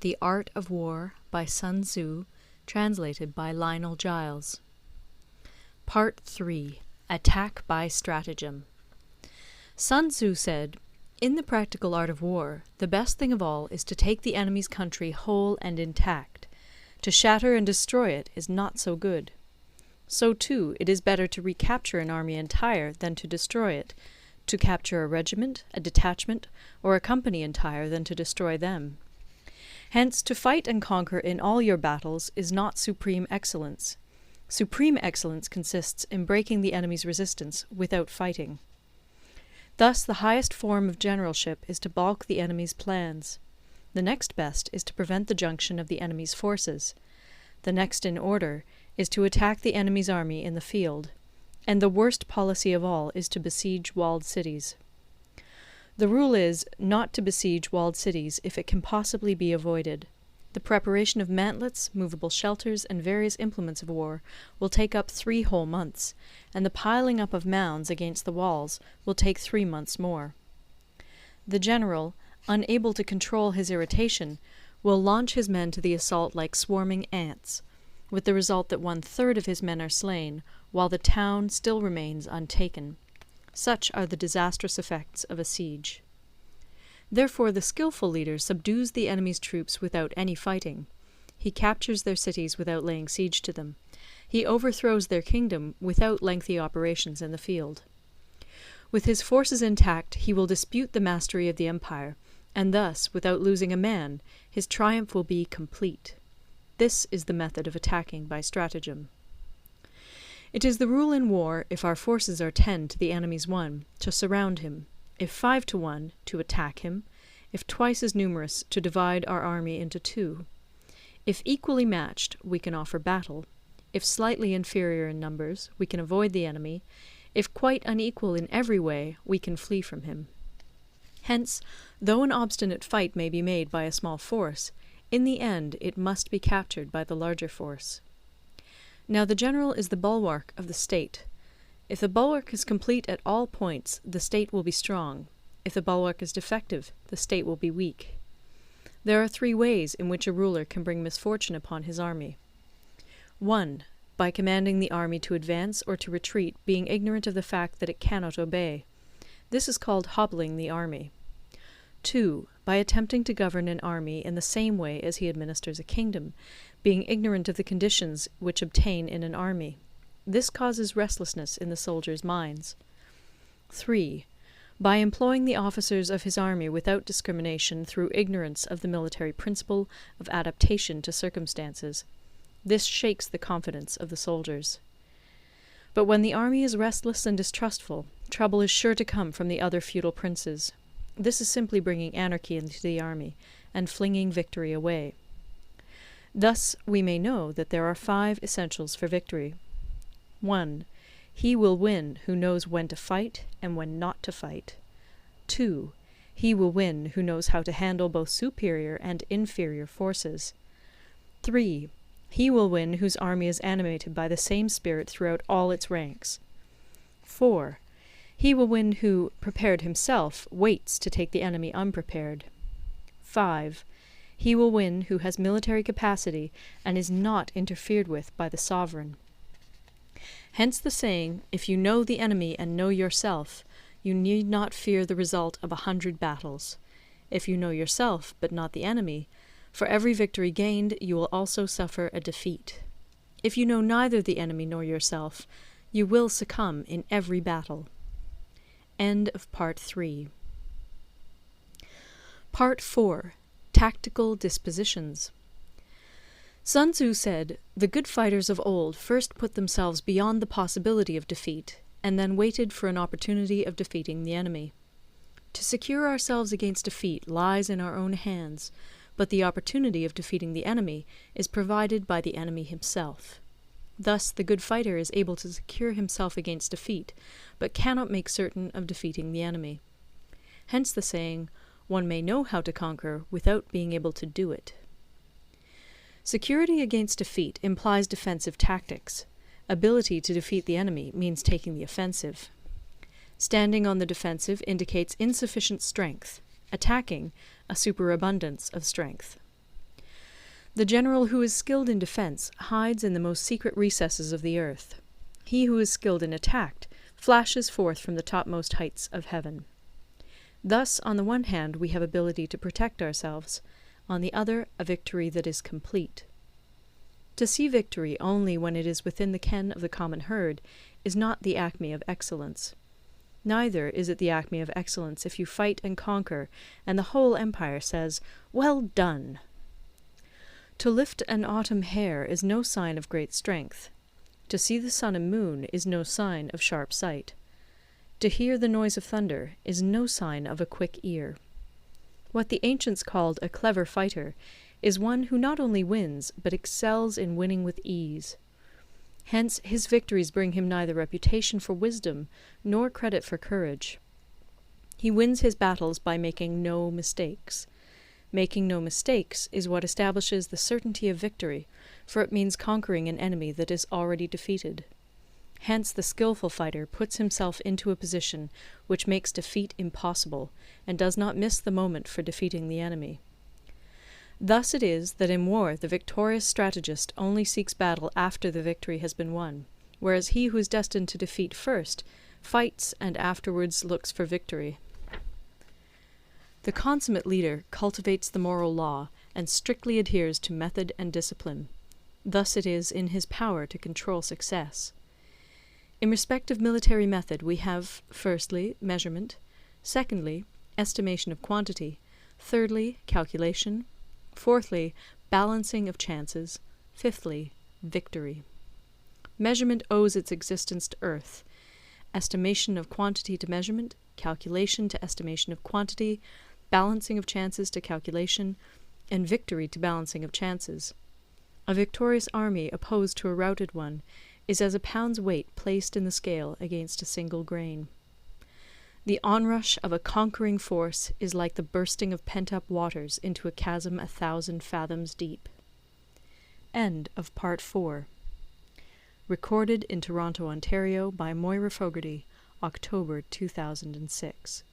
The Art of War by Sun Tzu, translated by Lionel Giles. Part 3. Attack by Stratagem. Sun Tzu said, "In the practical art of war, the best thing of all is to take the enemy's country whole and intact. To shatter and destroy it is not so good. So too, it is better to recapture an army entire than to destroy it, to capture a regiment, a detachment, or a company entire than to destroy them. Hence, to fight and conquer in all your battles is not supreme excellence. Supreme excellence consists in breaking the enemy's resistance without fighting. Thus, the highest form of generalship is to balk the enemy's plans. The next best is to prevent the junction of the enemy's forces. The next in order is to attack the enemy's army in the field. And the worst policy of all is to besiege walled cities. The rule is, not to besiege walled cities if it can possibly be avoided. The preparation of mantlets, movable shelters, and various implements of war will take up 3 whole months, and the piling up of mounds against the walls will take 3 months more. The general, unable to control his irritation, will launch his men to the assault like swarming ants, with the result that 1/3 of his men are slain, while the town still remains untaken. Such are the disastrous effects of a siege. Therefore the skilful leader subdues the enemy's troops without any fighting. He captures their cities without laying siege to them. He overthrows their kingdom without lengthy operations in the field. With his forces intact, he will dispute the mastery of the empire, and thus, without losing a man, his triumph will be complete. This is the method of attacking by stratagem. It is the rule in war, if our forces are 10 to the enemy's 1, to surround him; if 5 to 1, to attack him; if twice as numerous, to divide our army into 2. If equally matched, we can offer battle; if slightly inferior in numbers, we can avoid the enemy; if quite unequal in every way, we can flee from him. Hence, though an obstinate fight may be made by a small force, in the end it must be captured by the larger force. Now the general is the bulwark of the state. If the bulwark is complete at all points, the state will be strong. If the bulwark is defective, the state will be weak. There are 3 ways in which a ruler can bring misfortune upon his army. 1. By commanding the army to advance or to retreat, being ignorant of the fact that it cannot obey. This is called hobbling the army. 2. By attempting to govern an army in the same way as he administers a kingdom, being ignorant of the conditions which obtain in an army. This causes restlessness in the soldiers' minds. 3. By employing the officers of his army without discrimination through ignorance of the military principle of adaptation to circumstances. This shakes the confidence of the soldiers. But when the army is restless and distrustful, trouble is sure to come from the other feudal princes. This is simply bringing anarchy into the army, and flinging victory away. Thus we may know that there are 5 essentials for victory. 1. He will win who knows when to fight and when not to fight. 2. He will win who knows how to handle both superior and inferior forces. 3. He will win whose army is animated by the same spirit throughout all its ranks. 4. He will win who, prepared himself, waits to take the enemy unprepared. 5. He will win who has military capacity and is not interfered with by the sovereign. Hence the saying, if you know the enemy and know yourself, you need not fear the result of 100 battles. If you know yourself, but not the enemy, for every victory gained you will also suffer a defeat. If you know neither the enemy nor yourself, you will succumb in every battle. End of Part 3. Part 4. Tactical Dispositions. Sun Tzu said, "The good fighters of old first put themselves beyond the possibility of defeat, and then waited for an opportunity of defeating the enemy. To secure ourselves against defeat lies in our own hands, but the opportunity of defeating the enemy is provided by the enemy himself. Thus the good fighter is able to secure himself against defeat, but cannot make certain of defeating the enemy. Hence the saying, one may know how to conquer without being able to do it." Security against defeat implies defensive tactics. Ability to defeat the enemy means taking the offensive. Standing on the defensive indicates insufficient strength. Attacking, a superabundance of strength. The general who is skilled in defence hides in the most secret recesses of the earth. He who is skilled in attack flashes forth from the topmost heights of heaven. Thus, on the one hand, we have ability to protect ourselves, on the other, a victory that is complete. To see victory only when it is within the ken of the common herd is not the acme of excellence. Neither is it the acme of excellence if you fight and conquer, and the whole empire says, "Well done!" To lift an autumn hare is no sign of great strength. To see the sun and moon is no sign of sharp sight. To hear the noise of thunder is no sign of a quick ear. What the ancients called a clever fighter is one who not only wins, but excels in winning with ease. Hence his victories bring him neither reputation for wisdom nor credit for courage. He wins his battles by making no mistakes. Making no mistakes is what establishes the certainty of victory, for it means conquering an enemy that is already defeated. Hence the skillful fighter puts himself into a position which makes defeat impossible, and does not miss the moment for defeating the enemy. Thus it is that in war the victorious strategist only seeks battle after the victory has been won, whereas he who is destined to defeat first fights and afterwards looks for victory. The consummate leader cultivates the moral law and strictly adheres to method and discipline. Thus it is in his power to control success. In respect of military method we have, firstly, measurement, secondly, estimation of quantity, thirdly, calculation, fourthly, balancing of chances, fifthly, victory. Measurement owes its existence to earth, estimation of quantity to measurement, calculation to estimation of quantity, balancing of chances to calculation, and victory to balancing of chances. A victorious army opposed to a routed one is as a pound's weight placed in the scale against a single grain. The onrush of a conquering force is like the bursting of pent-up waters into a chasm 1,000 fathoms deep. End of Part 4. Recorded in Toronto, Ontario by Moira Fogarty, October 2006.